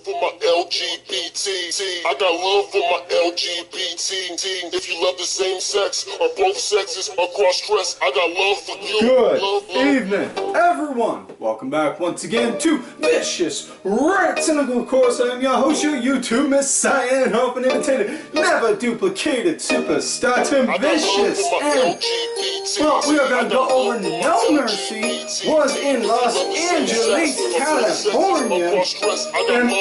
for my LGBT. I got love for my LGBT. If you love the same sex or both sexes or cross-dress, I got love for you. Good evening, everyone. Welcome back once again to Vicious Rants. And of course, I am your host, your YouTube Messiah and hope and imitator, never duplicated superstar Tim Vicious. And, well, we are going to go over No Mercy was in Los Angeles, California. And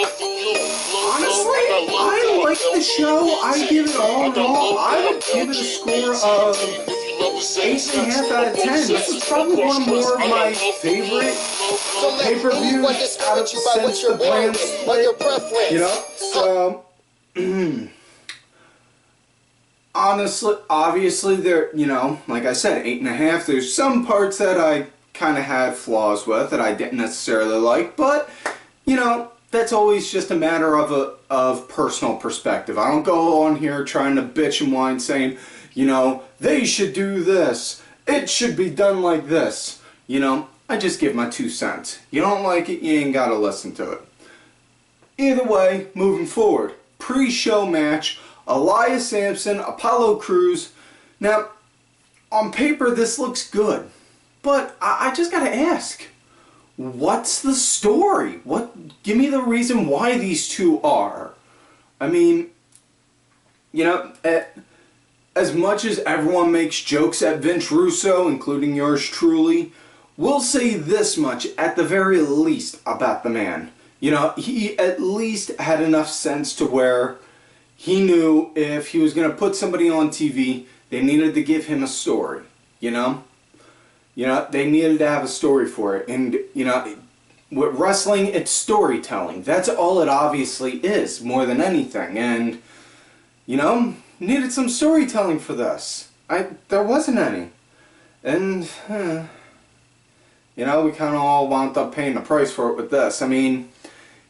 honestly, I like the show. I give it all in all. I would give it a score of 8.5 out of 10. This is probably one more of my favorite pay-per-views out of since the brand split. You know, so honestly, obviously, there, you know, like I said, 8.5. There's some parts that I kind of had flaws with that I didn't necessarily like, but you know, that's always just a matter of personal perspective. I don't go on here trying to bitch and whine saying, you know, they should do this, it should be done like this. You know, I just give my 2 cents. You don't like it, you ain't gotta listen to it. Either way, moving forward, pre-show match, Elias Sampson, Apollo Crews. Now, on paper this looks good, but I just gotta ask, what's the story? Give me the reason why these two are. I mean, you know, as much as everyone makes jokes at Vince Russo, including yours truly, we'll say this much at the very least about the man. You know, he at least had enough sense to where he knew if he was going to put somebody on TV, they needed to give him a story, you know? You know, they needed to have a story for it. And, you know, with wrestling, it's storytelling. That's all it obviously is, more than anything. And, you know, needed some storytelling for this. There wasn't any. And, you know, we kind of all wound up paying the price for it with this. I mean,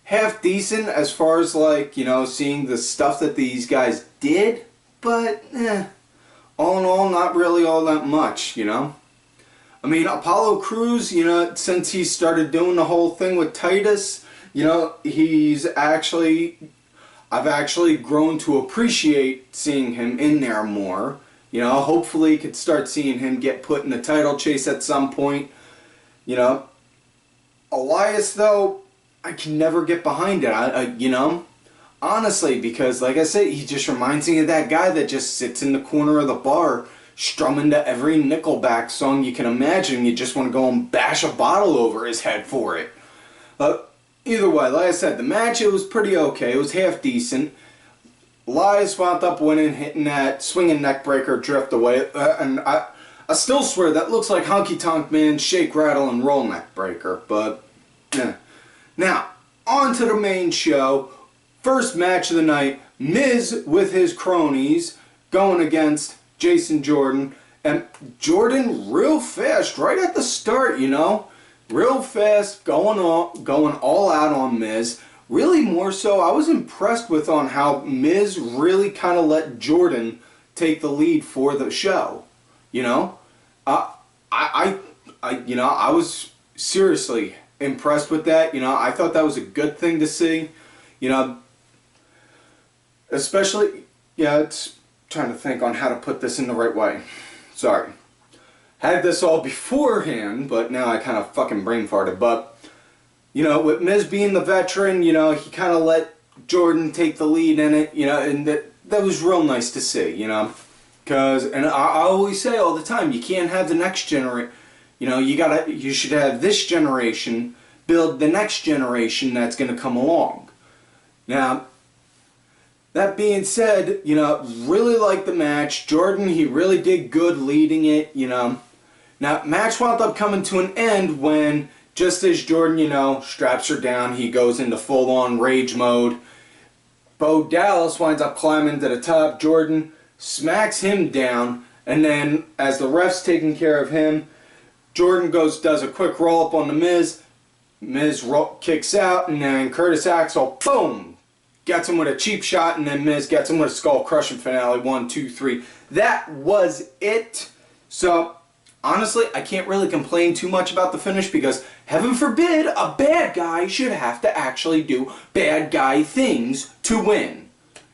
half decent as far as, like, you know, seeing the stuff that these guys did. But, all in all, not really all that much, you know. I mean, Apollo Crews, you know, since he started doing the whole thing with Titus, you know, I've actually grown to appreciate seeing him in there more. You know, hopefully could start seeing him get put in the title chase at some point. You know, Elias, though, I can never get behind it, you know, honestly, because, like I said, he just reminds me of that guy that just sits in the corner of the bar strumming to every Nickelback song you can imagine. You just want to go and bash a bottle over his head for it. Either way, like I said, the match, it was pretty okay. It was half decent. Elias wound up winning, hitting that swinging neckbreaker drift away. And I still swear that looks like Honky Tonk Man's shake, rattle, and roll neckbreaker. But, yeah. Now, on to the main show. First match of the night, Miz with his cronies going against Jason Jordan, and Jordan real fast right at the start, you know, real fast going all out on Miz. Really more so, I was impressed with on how Miz really kind of let Jordan take the lead for the show. You know, I was seriously impressed with that. You know, I thought that was a good thing to see. You know, especially, yeah, it's trying to think on how to put this in the right way. Sorry. Had this all beforehand, but now I kind of fucking brain farted. But, you know, with Miz being the veteran, you know, he kind of let Jordan take the lead in it, you know, and that was real nice to see, you know. Because, and I always say all the time, you can't have the next generation, you know, you should have this generation build the next generation that's going to come along. Now, that being said, you know, really liked the match. Jordan, he really did good leading it, you know. Now, match wound up coming to an end when, just as Jordan, you know, straps her down, he goes into full-on rage mode. Bo Dallas winds up climbing to the top. Jordan smacks him down, and then, as the ref's taking care of him, Jordan does a quick roll-up on the Miz. Miz kicks out, and then Curtis Axel, boom! Gets him with a cheap shot, and then Miz gets him with a skull-crushing finale. 1, 2, 3. That was it. So, honestly, I can't really complain too much about the finish because heaven forbid, a bad guy should have to actually do bad guy things to win.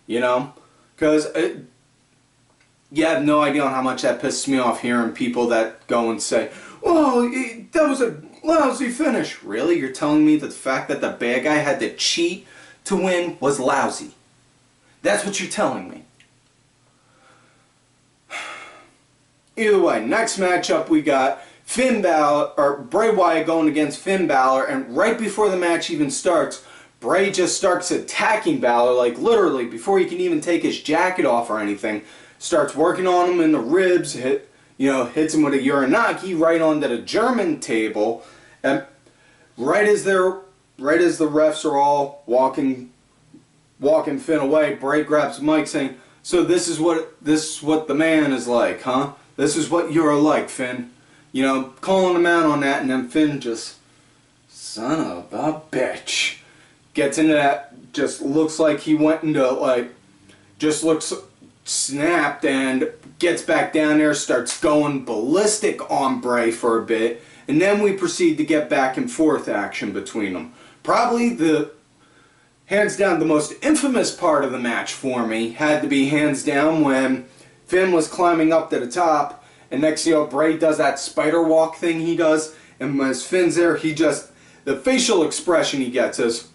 You know? Because you have no idea on how much that pisses me off hearing people that go and say, "Oh, that was a lousy finish." Really? You're telling me that the fact that the bad guy had to cheat to win was lousy? That's what you're telling me. Either way, next matchup we got Finn Balor, or Bray Wyatt going against Finn Balor, and right before the match even starts, Bray just starts attacking Balor, like literally before he can even take his jacket off or anything. Starts working on him in the ribs, hits him with a Uranagi right onto the German table, and right as the refs are all walking Finn away, Bray grabs the mic saying, "So this is what the man is like, huh? This is what you're like, Finn." You know, calling him out on that, and then Finn just, son of a bitch, gets into that, just looks like he went into, just looks snapped, and gets back down there, starts going ballistic on Bray for a bit, and then we proceed to get back and forth action between them. Probably hands down, the most infamous part of the match for me had to be hands down when Finn was climbing up to the top, and next thing you know, Bray does that spider walk thing he does, and as Finn's there, the facial expression he gets is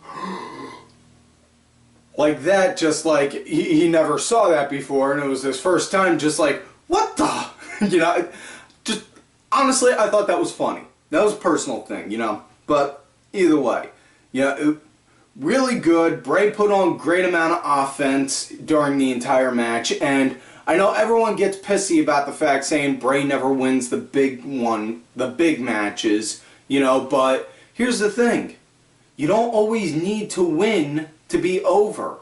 like that, just like he never saw that before, and it was his first time, just like, what the? Just honestly, I thought that was funny. That was a personal thing, but either way, really good. Bray put on great amount of offense during the entire match, and I know everyone gets pissy about the fact saying Bray never wins the big matches, but here's the thing. You don't always need to win to be over,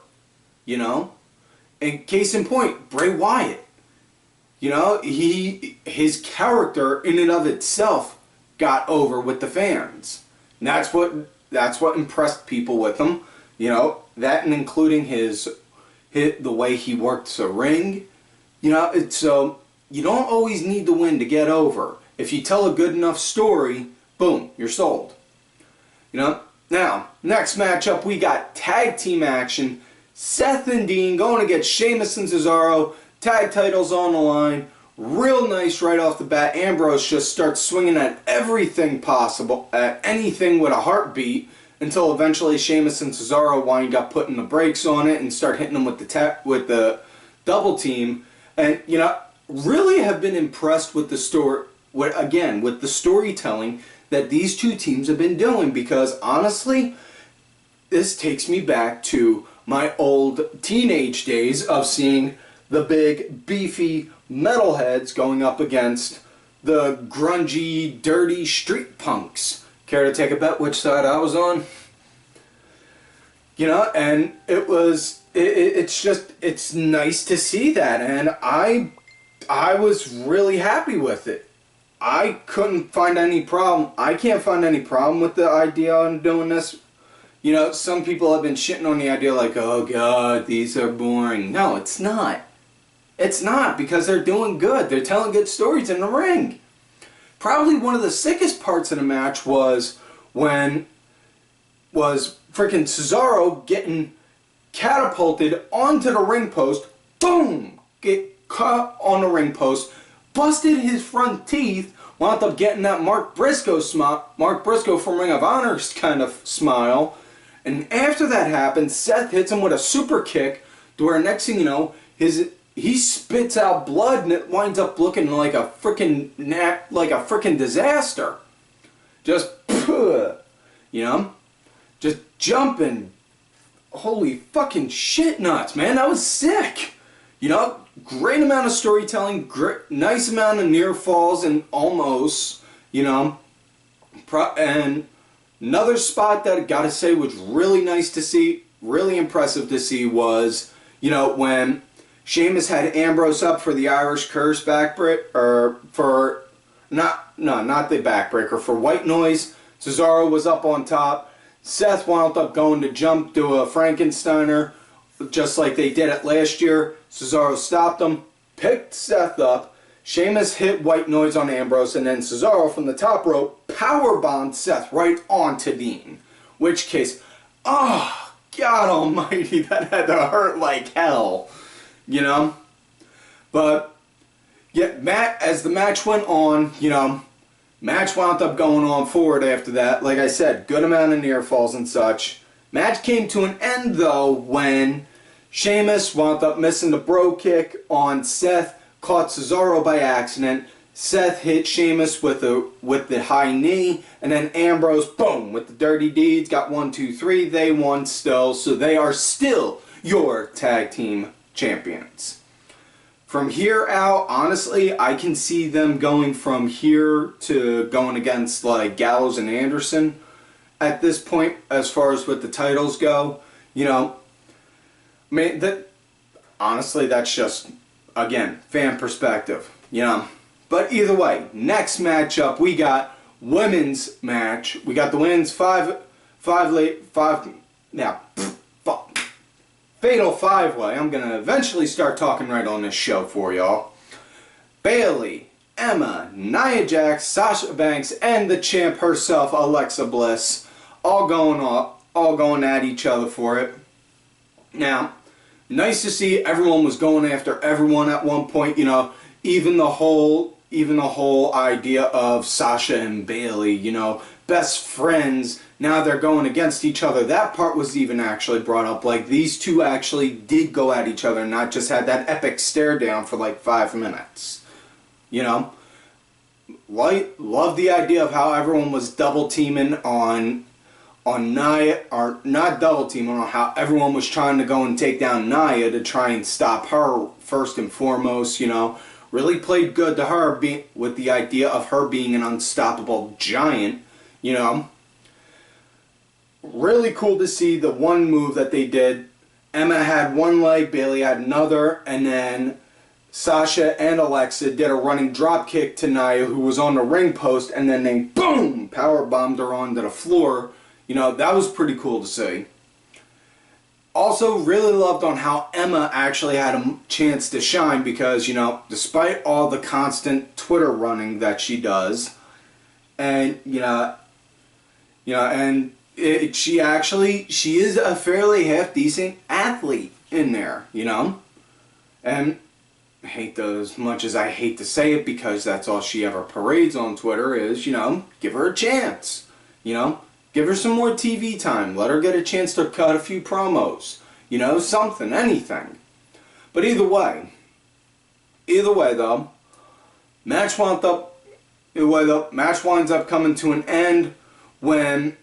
And case in point, Bray Wyatt. His character in and of itself got over with the fans. And that's what impressed people with him. That and including the way he worked the ring. So you don't always need to win to get over. If you tell a good enough story, boom, you're sold. Now, next matchup, we got tag team action. Seth and Dean going against Sheamus and Cesaro. Tag titles on the line. Real nice right off the bat. Ambrose just starts swinging at everything possible, at anything with a heartbeat, until eventually Sheamus and Cesaro wind up putting the brakes on it and start hitting them with the double team. And, really have been impressed with the with the storytelling that these two teams have been doing, because honestly, this takes me back to my old teenage days of seeing the big, beefy metalheads going up against the grungy, dirty street punks. Care to take a bet which side I was on? And it's nice to see that, and I was really happy with it. I couldn't find any problem. I can't find any problem with the idea of doing this. Some people have been shitting on the idea like, oh god, these are boring. No, it's not. It's not, because they're doing good. They're telling good stories in the ring. Probably one of the sickest parts of the match was freaking Cesaro getting catapulted onto the ring post. Boom! Get caught on the ring post. Busted his front teeth, wound up getting that Mark Briscoe from Ring of Honor kind of smile, and after that happened, Seth hits him with a super kick, to where next thing you know, he spits out blood, and it winds up looking like a freaking disaster. Just jumping, holy fucking shit nuts, man, that was sick. Great amount of storytelling, nice amount of near falls and almost, and another spot that I gotta say was really nice to see, really impressive to see was, when Sheamus had Ambrose up for the Irish Curse backbreaker, or for, not the backbreaker, for White Noise. Cesaro was up on top. Seth wound up going to jump to a Frankensteiner, just like they did it last year. Cesaro stopped him, picked Seth up. Sheamus hit white noise on Ambrose, and then Cesaro from the top rope powerbombed Seth right onto Dean. Which case, oh, God almighty, that had to hurt like hell, you know? But, yeah, as the match went on, you know, match wound up going on forward after that. Like I said, good amount of near falls and such. Match came to an end, though, when Sheamus wound up missing the bro kick on Seth, caught Cesaro by accident. Seth hit Sheamus with the high knee, and then Ambrose, boom, with the dirty deeds, got 1, 2, 3. They won still, so they are still your tag team champions. From here out, honestly, I can see them going from here to going against like Gallows and Anderson at this point, as far as what the titles go. You know, I mean, honestly, that's just, again, fan perspective, you know. But either way, next matchup, we got women's match. We got the women's fatal 5-way. I'm going to eventually start talking right on this show for y'all. Bayley, Emma, Nia Jax, Sasha Banks, and the champ herself, Alexa Bliss, all going at each other for it. Now, nice to see everyone was going after everyone at one point, you know, even the whole idea of Sasha and Bayley, you know, best friends, now they're going against each other. That part was even actually brought up. Like, these two actually did go at each other, not just had that epic stare down for like 5 minutes. You know? Love the idea of how everyone was double teaming on Nia, or not double teaming, on how everyone was trying to go and take down Nia to try and stop her first and foremost, you know. Really played good to her with the idea of her being an unstoppable giant, you know. Really cool to see the one move that they did. Emma had one leg, Bayley had another, and then Sasha and Alexa did a running drop kick to Nia, who was on the ring post, and then they, boom, power bombed her onto the floor. You know, that was pretty cool to see. Also, really loved on how Emma actually had a chance to shine because, you know, despite all the constant Twitter running that she does, and, she is a fairly half-decent athlete in there, you know? And as much as I hate to say it, because that's all she ever parades on Twitter is, you know, give her a chance, you know? Give her some more TV time. Let her get a chance to cut a few promos. You know, something, anything. But either way though, match winds up coming to an end when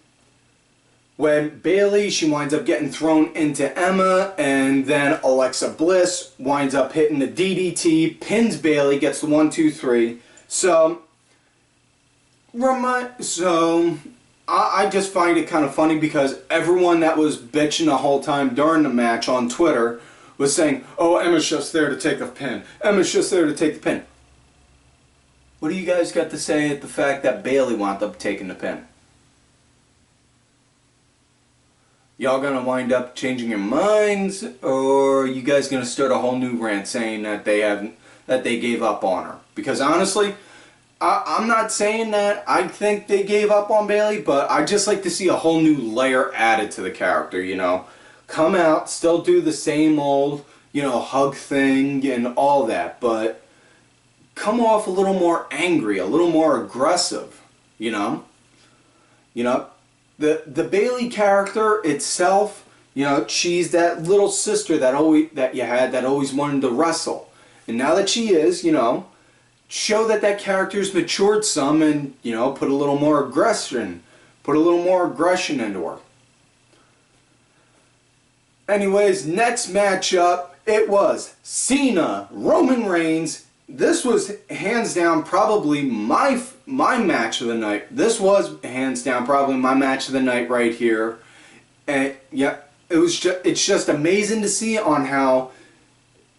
Bayley, she winds up getting thrown into Emma, and then Alexa Bliss winds up hitting the DDT, pins Bayley, gets the 1, 2, 3. I just find it kind of funny because everyone that was bitching the whole time during the match on Twitter was saying, oh, Emma's just there to take the pin. Emma's just there to take the pin. What do you guys got to say at the fact that Bayley wound up taking the pin? Y'all gonna wind up changing your minds, or are you guys gonna start a whole new rant saying that they gave up on her? Because honestly, I'm not saying that I think they gave up on Bayley, but I just like to see a whole new layer added to the character, you know. Come out, still do the same old, you know, hug thing and all that, but come off a little more angry, a little more aggressive, you know. You know, the Bayley character itself, you know, she's that little sister that always wanted to wrestle. And now that she is, you know, show that character's matured some and, you know, put a little more aggression into her. Anyways, next matchup, it was Cena, Roman Reigns. This was hands down probably my match of the night. This was hands down probably my match of the night right here. And yeah, it's just amazing to see on how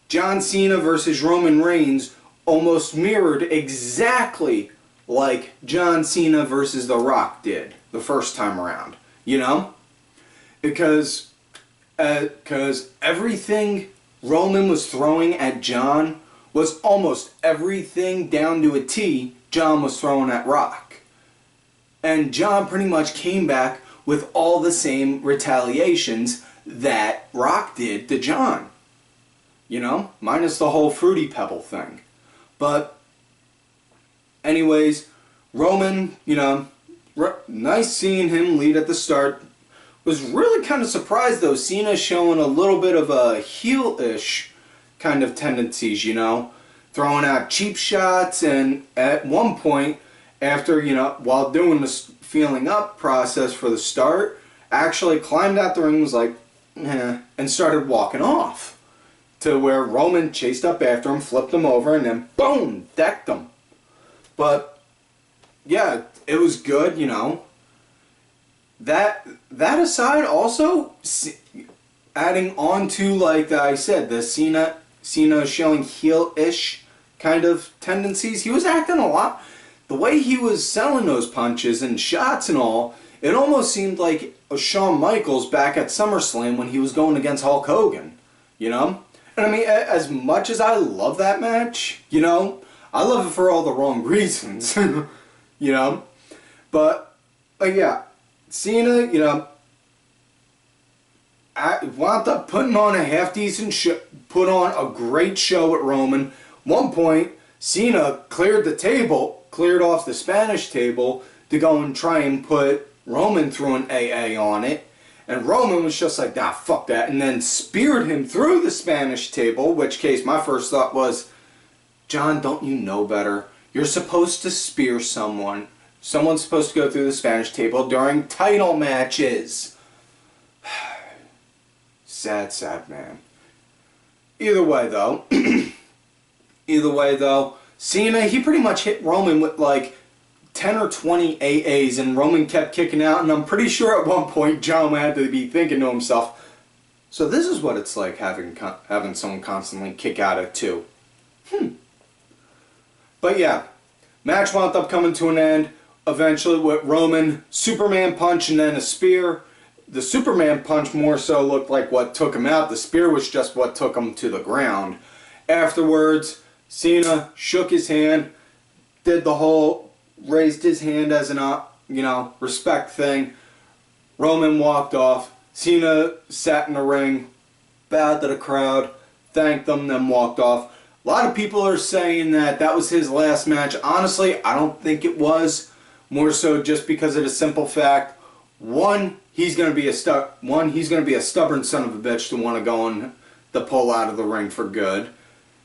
John Cena versus Roman Reigns almost mirrored exactly like John Cena versus The Rock did the first time around, you know? Because everything Roman was throwing at John was almost everything down to a T John was throwing at Rock. And John pretty much came back with all the same retaliations that Rock did to John. You know, minus the whole Fruity Pebble thing. But, anyways, Roman, you know, nice seeing him lead at the start. Was really kind of surprised though, Cena showing a little bit of a heel-ish kind of tendencies, you know. Throwing out cheap shots, and at one point, after, you know, while doing this feeling up process for the start, actually climbed out the ring, was like, eh, and started walking off. To where Roman chased up after him, flipped him over, and then boom, decked him. But yeah, it was good, you know. That aside, also adding on to, like I said, the Cena showing heel-ish kind of tendencies. He was acting a lot. The way he was selling those punches and shots and all, it almost seemed like Shawn Michaels back at SummerSlam when he was going against Hulk Hogan, you know. And I mean, as much as I love that match, you know, I love it for all the wrong reasons, you know. But yeah, Cena, you know, wound up putting on a half-decent show, put on a great show at Roman. One point, Cena cleared the table, cleared off the Spanish table to go and try and put Roman through an AA on it. And Roman was just like, nah, fuck that. And then speared him through the Spanish table, which case my first thought was, John, don't you know better? You're supposed to spear someone. Someone's supposed to go through the Spanish table during title matches. Sad, sad man. Either way, though, Cena, he pretty much hit Roman with like 10 or 20 AAs, and Roman kept kicking out, and I'm pretty sure at one point John had to be thinking to himself, so this is what it's like having someone constantly kick out at 2. But yeah, match wound up coming to an end, eventually with Roman, Superman punch and then a spear. The Superman punch more so looked like what took him out, the spear was just what took him to the ground. Afterwards, Cena shook his hand, did the whole raised his hand as an, you know, respect thing. Roman walked off. Cena sat in the ring, bowed to the crowd, thanked them, then walked off. A lot of people are saying that that was his last match. Honestly, I don't think it was. More so just because of the simple fact, one, he's going to be a stubborn son of a bitch to want to go and to pull out of the ring for good.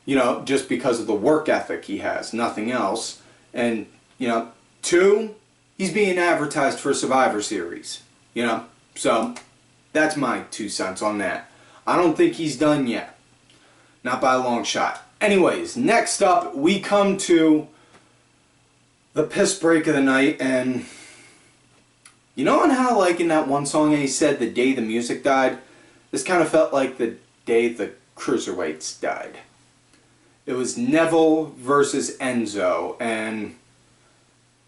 You know, just because of the work ethic he has, nothing else. And you know, 2, he's being advertised for Survivor Series. You know, so that's my 2 cents on that. I don't think he's done yet. Not by a long shot. Anyways, next up we come to the piss break of the night, and you know how like in that one song he said the day the music died? This kind of felt like the day the cruiserweights died. It was Neville versus Enzo, and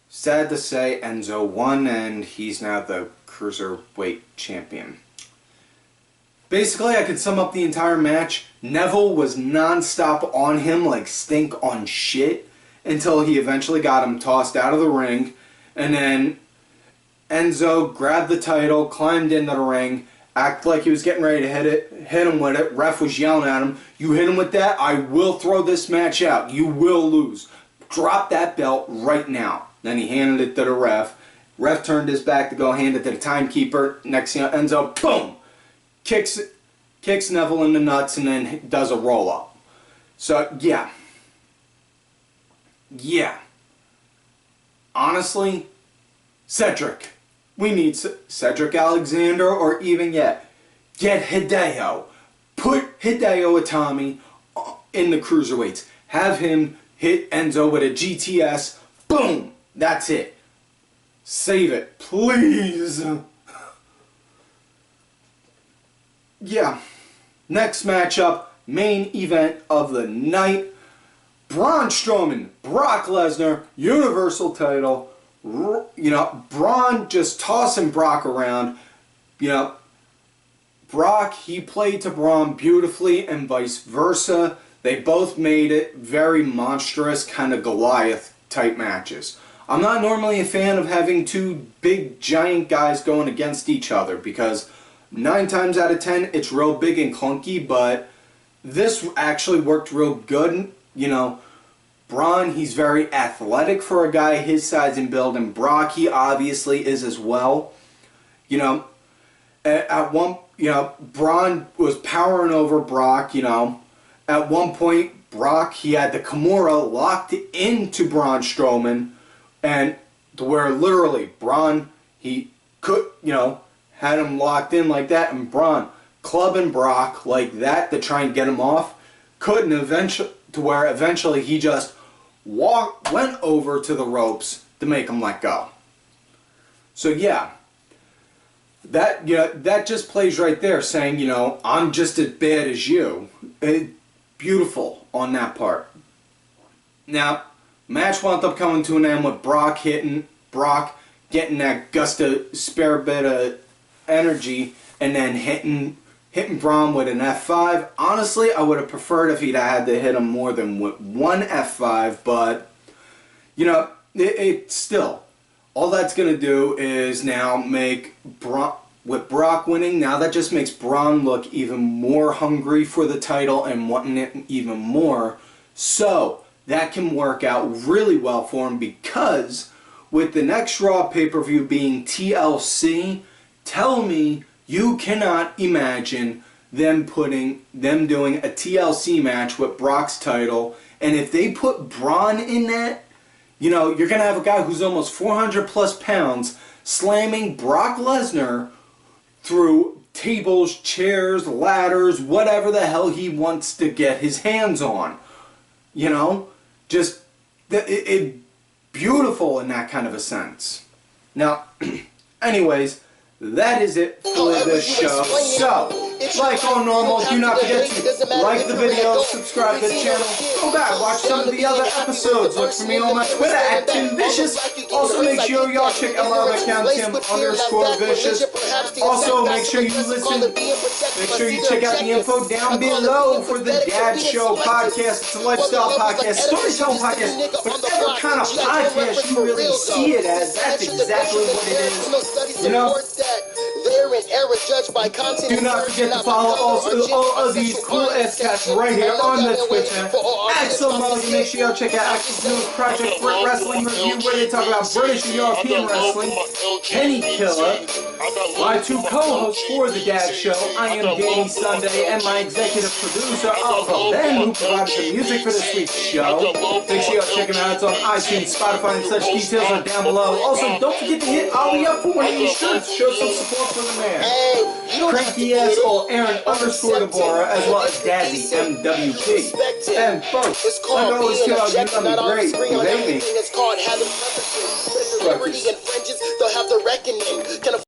sad to say, Enzo won, and he's now the Cruiserweight Champion. Basically, I could sum up the entire match. Neville was non-stop on him like stink on shit until he eventually got him tossed out of the ring, and then Enzo grabbed the title, climbed into the ring, acted like he was getting ready to hit him with it. Ref was yelling at him, "You hit him with that, I will throw this match out. You will lose. Drop that belt right now." Then he handed it to the ref. Ref turned his back to go hand it to the timekeeper. Next thing, Enzo, boom, kicks Neville in the nuts and then does a roll up. So yeah. Honestly, Cedric. We need Cedric Alexander, or even yet, get Hideo. Put Hideo Itami in the cruiserweights. Have him hit Enzo with a GTS. Boom. That's it. Save it, please. Yeah. Next matchup, main event of the night. Braun Strowman, Brock Lesnar, Universal title. You know, Braun just tossing Brock around. You know, Brock, he played to Braun beautifully and vice versa. They both made it very monstrous, kind of Goliath-type matches. I'm not normally a fan of having two big, giant guys going against each other because 9 times out of 10, it's real big and clunky, but this actually worked real good. You know, Braun, he's very athletic for a guy his size and build, and Brock, he obviously is as well. You know, at one, you know, Braun was powering over Brock, you know. At one point, Brock, he had the Kimura locked into Braun Strowman, and to where literally Braun, he could, you know, had him locked in like that, and Braun clubbing Brock like that to try and get him off, couldn't eventually, to where eventually he just went over to the ropes to make him let go. So yeah, that, you know, that just plays right there, saying, you know, I'm just as bad as you. Beautiful on that part. Now, match wound up coming to an end with Brock getting that gust of spare bit of energy, and then hitting Braun with an F5. Honestly, I would have preferred if he'd had to hit him more than with one F5, but, you know, it still, all that's going to do is now make Braun, with Brock winning, now that just makes Braun look even more hungry for the title and wanting it even more. So, that can work out really well for him, because with the next Raw pay-per-view being TLC, tell me you cannot imagine them doing a TLC match with Brock's title, and if they put Braun in that, you know, you're going to have a guy who's almost 400 plus pounds slamming Brock Lesnar through tables, chairs, ladders, whatever the hell he wants to get his hands on. You know? Just, beautiful in that kind of a sense. Now, anyways, that is it for this show. So, like all normal, do not forget to like the video, subscribe to the channel, go back, watch some of the other episodes, look for me on my Twitter at TimVicious. Also make sure y'all check out my other account, Tim_Vicious. Also make sure you check out the info down below for the Dad Show podcast. It's a lifestyle podcast, storytelling podcast, whatever kind of podcast you really see it as, that's exactly what it is. You know? Do not forget to follow also all of these cool ass cats right here on the Twitter. Axel Mulligan, make sure y'all check out Axel's newest project, Brit Wrestling Review, where they talk about British and European wrestling. Kenny Killer, my two co-hosts for the Dad Show. I am Danny Sunday, and my executive producer, Alpha Ben, who provided the music for this week's show. Make sure y'all check him out. It's on iTunes, Spotify, and such. Details are down below. Also, don't forget to hit Ollie up for one of these shirts. Show some support for the man. Cranky S or Aaron_Deborah, as well as Dazzy MWP. And folks, like always tell you, you love me great, you hate me.